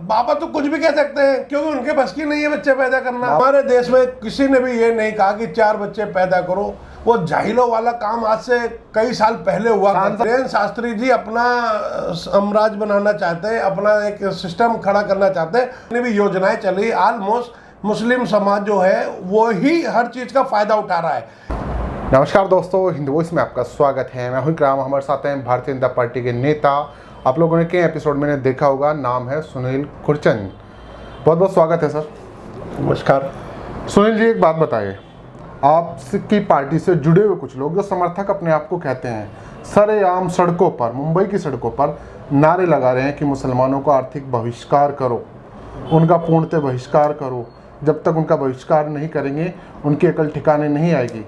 बाबा तो कुछ भी कह सकते हैं क्योंकि उनके बस की नहीं है बच्चे पैदा करना। हमारे देश में किसी ने भी ये नहीं कहा कि 4 बच्चे पैदा करो। वो जाहिलों वाला काम आज से कई साल पहले हुआ। धीरेन्द्र शास्त्री जी अपना साम्राज्य बनाना चाहते हैं, अपना एक सिस्टम खड़ा करना चाहते हैं। जितनी भी योजनाएं चली ऑलमोस्ट मुस्लिम समाज जो है वो ही हर चीज का फायदा उठा रहा है। नमस्कार दोस्तों, हिंदू वॉइस में आपका स्वागत है। मैं हूं इकराम। हमारे साथ हैं भारतीय जनता पार्टी के नेता, आप लोगों ने कई एपिसोड में देखा होगा, नाम है सुनील खुरचंद। बहुत बहुत स्वागत है सर। नमस्कार। सुनील जी, एक बात बताइए, आपकी पार्टी से जुड़े हुए कुछ लोग जो समर्थक अपने आप को कहते हैं, सरेआम सड़कों पर, मुंबई की सड़कों पर नारे लगा रहे हैं कि मुसलमानों का आर्थिक बहिष्कार करो, उनका पूर्णतः बहिष्कार करो। जब तक उनका बहिष्कार नहीं करेंगे उनकी अकल ठिकाने नहीं आएगी।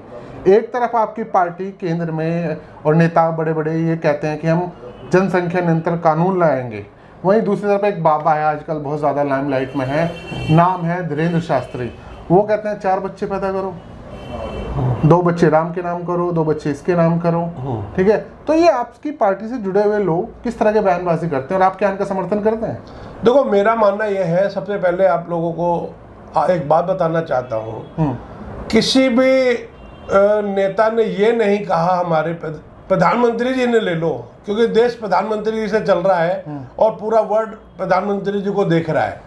एक तरफ आपकी पार्टी केंद्र में और नेता बड़े बड़े ये कहते हैं कि हम जनसंख्या नियंत्रण कानून लाएंगे, वहीं दूसरी तरफ एक बाबा है, आजकल बहुत ज़्यादा लाइमलाइट में है, नाम है धीरेन्द्र शास्त्री। वो कहते हैं 4 बच्चे पैदा करो, 2 बच्चे राम के नाम करो, 2 बच्चे इसके नाम करो। ठीक है, तो ये आपकी पार्टी से जुड़े हुए लोग किस तरह के बयानबाजी करते हैं और आप क्या इनका समर्थन करते हैं? देखो, मेरा मानना यह है, सबसे पहले आप लोगों को एक बात बताना चाहता हूँ। किसी भी नेता ने ये नहीं कहा, हमारे प्रधानमंत्री जी ने ले लो, क्योंकि देश प्रधानमंत्री जी से चल रहा है और पूरा वर्ल्ड प्रधानमंत्री जी को देख रहा है।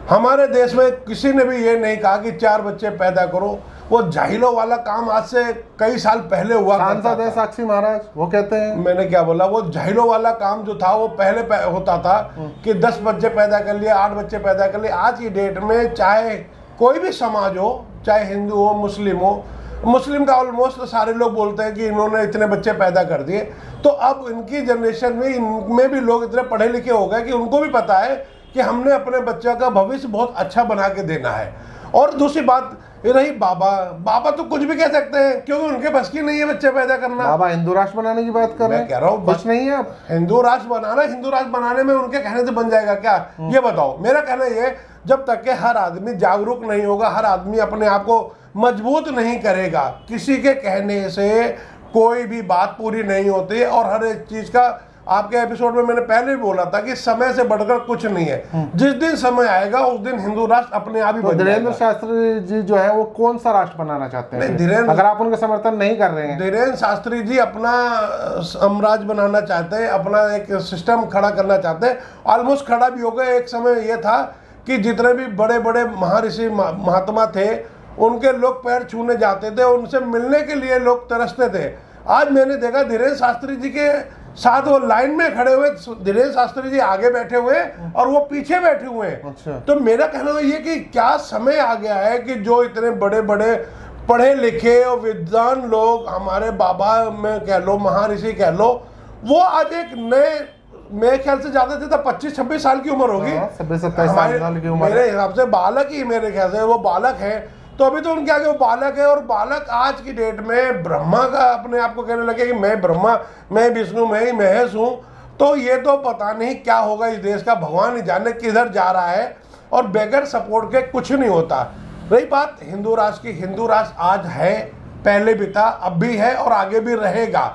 हमारे देश में किसी ने भी ये नहीं कहा कि 4 बच्चे पैदा करो। वो जाहिलों वाला काम आज से कई साल पहले हुआ। सांसद है साक्षी महाराज, वो कहते हैं। मैंने क्या बोला? वो जाहिलों वाला काम जो था वो पहले होता था कि 10 बच्चे पैदा कर लिए, 8 बच्चे पैदा कर लिए। आज की डेट में चाहे कोई भी समाज हो, चाहे हिंदू हो, मुस्लिम हो, मुस्लिम का ऑलमोस्ट सारे लोग बोलते हैं कि इन्होंने इतने बच्चे पैदा कर दिए। तो अब इनकी जनरेशन में, इनमें भी लोग इतने पढ़े लिखे हो गए कि उनको भी पता है कि हमने अपने बच्चे का भविष्य बहुत अच्छा बना के देना है। और दूसरी बात रही बाबा तो कुछ भी कह सकते हैं क्योंकि उनके बस की नहीं है बच्चे पैदा करना। बाबा हिंदू राष्ट्र बनाने की बात कर रहे हैं। मैं कह रहा हूँ बस नहीं है। आप हिंदू राष्ट्र बनाने में उनके कहने से बन जाएगा क्या? ये बताओ। मेरा कहना ये, जब तक के हर आदमी जागरूक नहीं होगा, हर आदमी अपने आप को मजबूत नहीं करेगा, किसी के कहने से कोई भी बात पूरी नहीं होती। और हर एक चीज का, आपके एपिसोड में मैंने पहले भी बोला था कि समय से बढ़कर कुछ नहीं है। जिस दिन समय आएगा उस दिन हिंदू राष्ट्र अपने आप ही बन जाएगा। धीरेन्द्र शास्त्री जी जो है वो कौन सा राष्ट्र बनाना चाहते हैं? अगर आप उनका समर्थन नहीं कर रहे हैं। धीरेन्द्र शास्त्री जी अपना साम्राज्य बनाना चाहते हैं, अपना एक सिस्टम खड़ा करना चाहते हैं। ऑलमोस्ट खड़ा भी हो गया। एक समय ये था कि जितने भी बड़े बड़े महर्षि महात्मा थे उनके लोग पैर छूने जाते थे, उनसे मिलने के लिए लोग तरसते थे। आज मैंने देखा धीरेन्द्र शास्त्री जी के साथ वो लाइन में खड़े हुए, धीरेन्द्र शास्त्री जी आगे बैठे हुए और वो पीछे बैठे हुए हैं। अच्छा। तो मेरा कहना ये कि क्या समय आ गया है कि जो इतने बड़े बड़े पढ़े लिखे और विद्वान लोग, हमारे बाबा में कह लो, महर्षि कह लो, वो आज एक नए, मेरे ख्याल से ज्यादा से 25-26 साल की उम्र होगी, 27-27 साल की उम्र, मेरे हिसाब से बालक ही, मेरे ख्याल से वो बालक है। तो अभी तो उनके आगे वो बालक है, और बालक आज की डेट में ब्रह्मा का अपने आप को कहने लगे कि मैं ब्रह्मा, मैं विष्णु, मैं ही महेश हूँ। तो ये तो पता नहीं क्या होगा इस देश का, भगवान ही जाने किधर जा रहा है। और बगैर सपोर्ट के कुछ नहीं होता। रही बात हिंदू राष्ट्र की, हिंदू राष्ट्र आज है, पहले भी था, अब भी है और आगे भी रहेगा।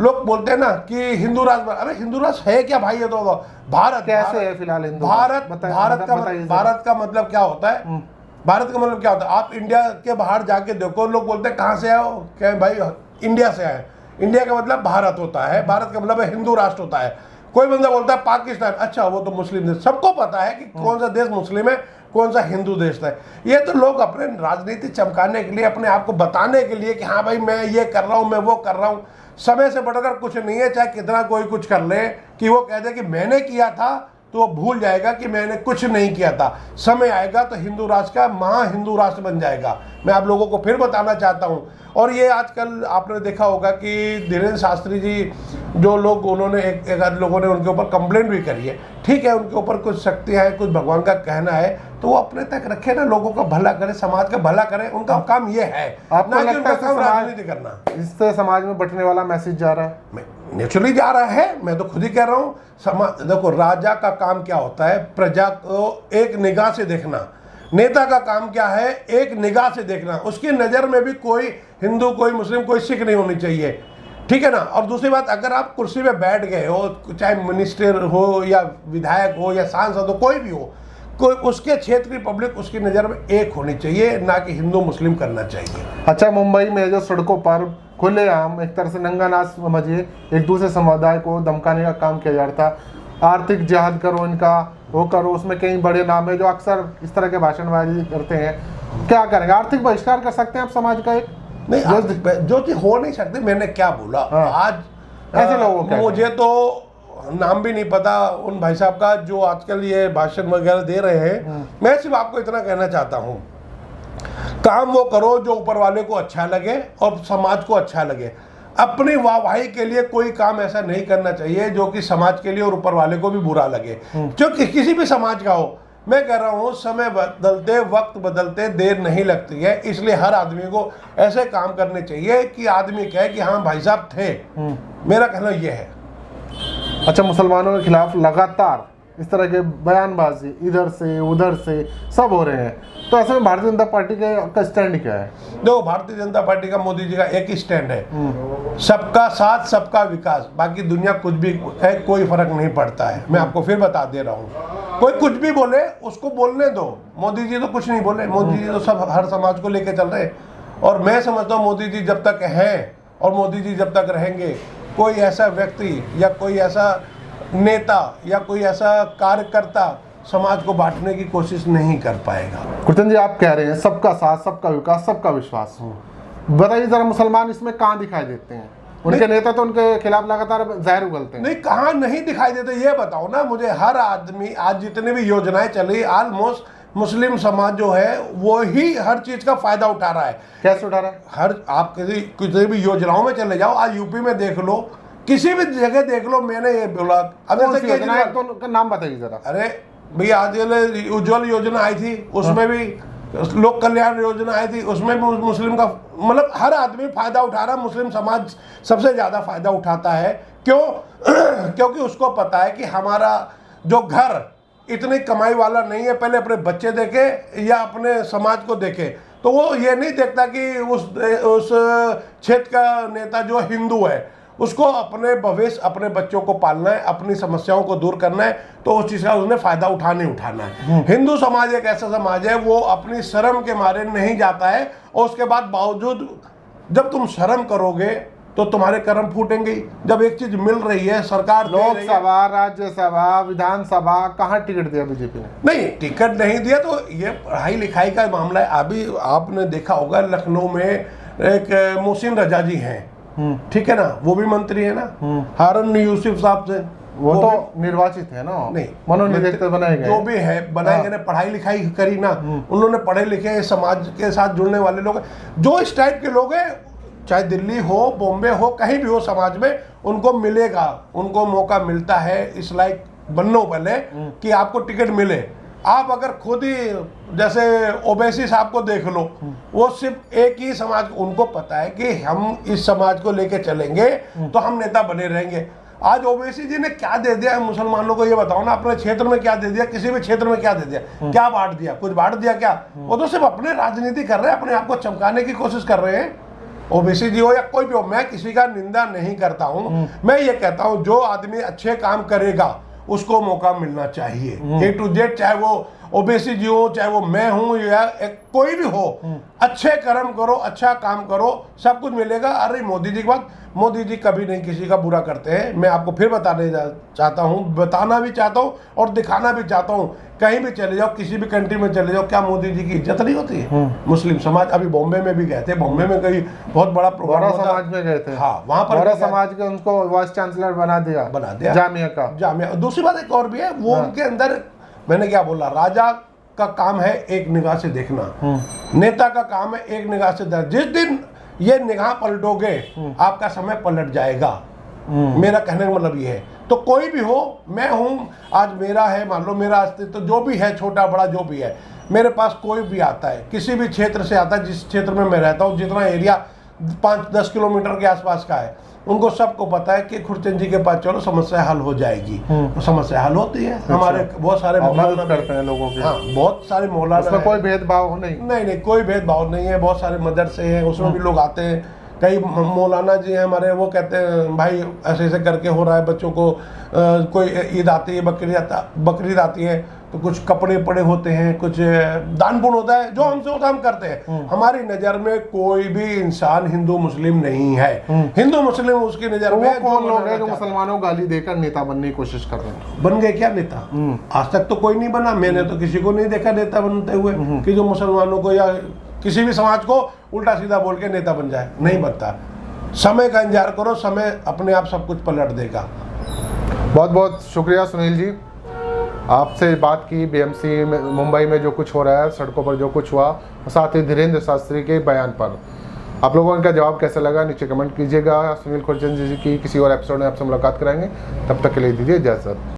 लोग बोलते हैं ना कि हिंदू राष्ट्र, अरे हिंदू राष्ट्र है क्या भाई? ये तो भारत कैसे है फिलहाल हिंदू? भारत का मतलब क्या होता है? भारत का मतलब क्या होता है? आप इंडिया के बाहर जाके देखो, लोग बोलते हैं कहाँ से आओ, क्या भाई इंडिया से आए। इंडिया का मतलब भारत होता है, भारत का मतलब हिंदू राष्ट्र होता है। कोई बंदा बोलता है पाकिस्तान, अच्छा वो तो मुस्लिम देश। सबको पता है कि कौन सा देश मुस्लिम है, कौन सा हिंदू देश है। ये तो लोग अपने राजनीति चमकाने के लिए, अपने आप को बताने के लिए कि हाँ भाई मैं ये कर रहा हूँ, मैं वो कर रहा हूँ। समय से बढ़कर कुछ नहीं है। चाहे कितना कोई कुछ कर ले, कि वो कह दे कि मैंने किया था, तो वो भूल जाएगा कि मैंने कुछ नहीं किया था। समय आएगा तो हिंदू राष्ट्र का महा हिंदू राष्ट्र बन जाएगा। मैं आप लोगों को फिर बताना चाहता हूँ। और ये आजकल आपने देखा होगा कि धीरेन्द्र शास्त्री जी, जो लोग, उन्होंने एक आध लोगों ने उनके ऊपर कंप्लेंट भी करी है। ठीक है, उनके ऊपर कुछ शक्तियाँ हैं, कुछ भगवान का कहना है, तो वो अपने तक रखे ना, लोगों का भला करे, समाज का भला करे। उनका काम ये है, आपको ना कि उनका काम राजनीति करना। इससे समाज में बंटने वाला मैसेज जा रहा है, नेचुरली जा रहा है। मैं तो खुद ही कह रहा हूँ। समाज, देखो, राजा का काम क्या होता है? प्रजा को एक निगाह से देखना। नेता का काम क्या है? एक निगाह से देखना। उसकी नज़र में भी कोई हिंदू, कोई मुस्लिम, कोई सिख नहीं होनी चाहिए। ठीक है ना। और दूसरी बात, अगर आप कुर्सी पे बैठ गए हो, चाहे मिनिस्टर हो या विधायक हो या सांसद हो, कोई भी हो, कोई उसके क्षेत्र की पब्लिक उसकी नज़र में एक होनी चाहिए, ना कि हिंदू मुस्लिम करना चाहिए। अच्छा, मुंबई में जो सड़कों पर खुलेआम एक तरह से नंगा नाच समझिए एक दूसरे समुदाय को धमकाने का काम किया जा रहा था, आर्थिक जिहाद करो, इनका वो करो, उसमें कई बड़े नाम है जो अक्सर इस तरह के भाषणबाजी करते हैं, क्या करेंगे? आर्थिक बहिष्कार कर सकते हैं आप समाज का एक? नहीं, जो चीज हो नहीं सकती, मैंने क्या बोला। हाँ। आज ऐसे लोगों को मुझे तो नाम भी नहीं पता उन भाई साहब का जो आजकल ये भाषण वगैरह दे रहे हैं। मैं सिर्फ आपको इतना कहना चाहता हूँ, काम वो करो जो ऊपर वाले को अच्छा लगे और समाज को अच्छा लगे। अपनी वाहवाही के लिए कोई काम ऐसा नहीं करना चाहिए जो कि समाज के लिए और ऊपर वाले को भी बुरा लगे, जो किसी भी समाज का हो। मैं कह रहा हूँ, समय बदलते, वक्त बदलते देर नहीं लगती है, इसलिए हर आदमी को ऐसे काम करने चाहिए कि आदमी कहे कि हाँ भाई साहब थे। मेरा कहना यह है। अच्छा, मुसलमानों के खिलाफ लगातार इस तरह के बयानबाजी इधर से उधर से सब हो रहे हैं, तो ऐसे में भारतीय जनता पार्टी का स्टैंड क्या है? देखो, भारतीय जनता पार्टी का, मोदी जी का एक ही स्टैंड है, सबका साथ सबका विकास। बाकी दुनिया कुछ भी है, कोई फर्क नहीं पड़ता है। मैं आपको फिर बता दे रहा हूँ, कोई कुछ भी बोले उसको बोलने दो। मोदी जी तो कुछ नहीं बोले, मोदी जी तो सब हर समाज को लेके चल रहे। और मैं समझता हूँ मोदी जी जब तक हैं और मोदी जी जब तक रहेंगे, कोई ऐसा व्यक्ति या कोई ऐसा नेता या कोई ऐसा कार्यकर्ता समाज को बांटने की कोशिश नहीं कर पाएगा। कुर्तन जी, आप कह रहे हैं सबका साथ सबका विकास सबका विश्वास, बताइए जरा मुसलमान इसमें कहाँ दिखाई देते हैं? उनके नेता तो उनके खिलाफ लगातार जहर उगलते हैं। नहीं, कहाँ नहीं दिखाई देते ये बताओ ना मुझे। हर आदमी, आज जितने भी योजनाएं चली, ऑलमोस्ट मुस्लिम समाज जो है वो ही हर चीज का फायदा उठा रहा है। कैसे उठा रहा है? हर, आप किसी भी योजनाओं में चले जाओ, आज यूपी में देख लो, किसी भी जगह देख लो। मैंने ये बोला, अब जैसे योजना तो उनका नाम बताइए जरा। अरे भैया, आज उज्ज्वल योजना आई थी, उसमें भी लोक कल्याण योजना आई थी, उसमें भी मुस्लिम का, मतलब हर आदमी फायदा उठा रहा है। मुस्लिम समाज सबसे ज्यादा फायदा उठाता है। क्यों? क्योंकि उसको पता है कि हमारा जो घर इतनी कमाई वाला नहीं है, पहले अपने बच्चे देखे या अपने समाज को देखे। तो वो ये नहीं देखता कि उस क्षेत्र का नेता जो हिंदू है, उसको अपने भविष्य, अपने बच्चों को पालना है, अपनी समस्याओं को दूर करना है, तो उस चीज़ का उसने फायदा उठाना है। हिंदू समाज एक ऐसा समाज है, वो अपनी शर्म के मारे नहीं जाता है, और उसके बाद बावजूद जब तुम शर्म करोगे तो तुम्हारे कर्म फूटेंगे। जब एक चीज मिल रही है, सरकार लोकसभा, राज्यसभा, विधानसभा, कहाँ टिकट दिया बीजेपी ने? नहीं, टिकट नहीं दिया तो ये पढ़ाई लिखाई का मामला है। अभी आपने देखा होगा, लखनऊ में एक मोहसिन रजा जी हैं, ठीक है ना, वो भी मंत्री है ना, हारून यूसुफ साहब से, वो तो निर्वाचित है ना, नहीं मनोनीत बनाए गए, जो भी है बनाए गए, पढ़ाई लिखाई करी ना, उन्होंने पढ़े लिखे समाज के साथ जुड़ने वाले लोग, जो इस टाइप के लोग हैं, चाहे दिल्ली हो, बॉम्बे हो, कहीं भी हो, समाज में उनको मिलेगा, उनको मौका मिलता है इस लायक बनने पहले कि आपको टिकट मिले। आप अगर खुद ही जैसे ओवैसी साहब को देख लो, वो सिर्फ एक ही समाज, उनको पता है कि हम इस समाज को लेके चलेंगे तो हम नेता बने रहेंगे। आज ओवैसी जी ने क्या दे दिया मुसलमानों को, ये बताओ ना। अपने क्षेत्र में क्या दे दिया, किसी भी क्षेत्र में क्या दे दिया, क्या बांट दिया? कुछ बांट दिया क्या? वो तो सिर्फ अपने राजनीति कर रहे हैं, अपने आप को चमकाने की कोशिश कर रहे हैं। ओबीसी जी हो या कोई भी हो, मैं किसी का निंदा नहीं करता हूं। मैं ये कहता हूं, जो आदमी अच्छे काम करेगा उसको मौका मिलना चाहिए। ए टू जेड, चाहे वो ओबीसी जी हो, चाहे वो मैं हूं या कोई भी हो, अच्छे कर्म करो, अच्छा काम करो, सब कुछ मिलेगा। अरे मोदी जी की बात, मोदी जी कभी नहीं किसी का बुरा करते हैं। मैं आपको फिर बताने चाहता हूं, बताना भी चाहता हूं और दिखाना भी चाहता हूं। कहीं भी चले जाओ, किसी भी कंट्री में चले जाओ, क्या मोदी जी की इज्जत नहीं होती है? मुस्लिम समाज, अभी बॉम्बे में भी गए थे, बॉम्बे में कई बहुत बड़ा प्रोग्राम समाज में गए थे। हाँ, वहां पर समाज के उनको वाइस चांसलर बना दिया जामिया का। जामिया। दूसरी बात एक और भी है, वो उनके अंदर, मैंने क्या बोला, राजा का काम है एक निगाह से देखना, नेता का काम है एक निगाह से देखना। जिस दिन ये निगाह पलटोगे, आपका समय पलट जाएगा। मेरा कहने का मतलब ये है। तो कोई भी हो, मैं हूं, आज मेरा है, मान लो मेरा अस्तित्व जो भी है, छोटा बड़ा जो भी है, मेरे पास कोई भी आता है, किसी भी क्षेत्र से आता है, जिस क्षेत्र में मैं रहता हूं, जितना एरिया 5-10 किलोमीटर के आसपास का है, उनको सबको पता है कि खुरचंद जी के पास चलो, समस्या हल हो जाएगी। तो समस्या हल होती है। हमारे बहुत सारे मदद करते हैं लोगों की। हाँ, बहुत सारे मौलाना, उसमें कोई भेदभाव नहीं, कोई भेदभाव नहीं है। बहुत सारे मदरसे हैं, उसमें भी लोग आते हैं, कई मौलाना जी हैं हमारे, वो कहते हैं भाई ऐसे ऐसे करके हो रहा है बच्चों को, कोई ईद आती है, बकरीद आती है तो कुछ कपड़े पड़े होते हैं, कुछ दान पुण्य होता है, जो हमसे होता है हम करते हैं। हमारी नज़र में कोई भी इंसान हिंदू मुस्लिम नहीं है, हिंदू मुस्लिम उसकी नज़र में कौन लोग हैं जो मुसलमानों को गाली देकर नेता बनने की कोशिश कर रहे हैं? बन गए क्या नेता? आज तक तो कोई नहीं बना, मैंने तो किसी को नहीं देखा नेता बनते हुए कि जो मुसलमानों को या किसी भी समाज को उल्टा सीधा बोल के नेता बन जाए। नहीं बनता। समय का इंतजार करो, समय अपने आप सब कुछ पलट देगा। बहुत बहुत शुक्रिया सुनील जी, आपसे बात की बीएमसी में मुंबई में जो कुछ हो रहा है, सड़कों पर जो कुछ हुआ, साथ ही धीरेन्द्र शास्त्री के बयान पर आप लोगों का जवाब कैसा लगा नीचे कमेंट कीजिएगा। सुनील खुरचंद जी की किसी और एपिसोड में आपसे मुलाकात कराएंगे, तब तक के लिए दीजिए इजाज़त।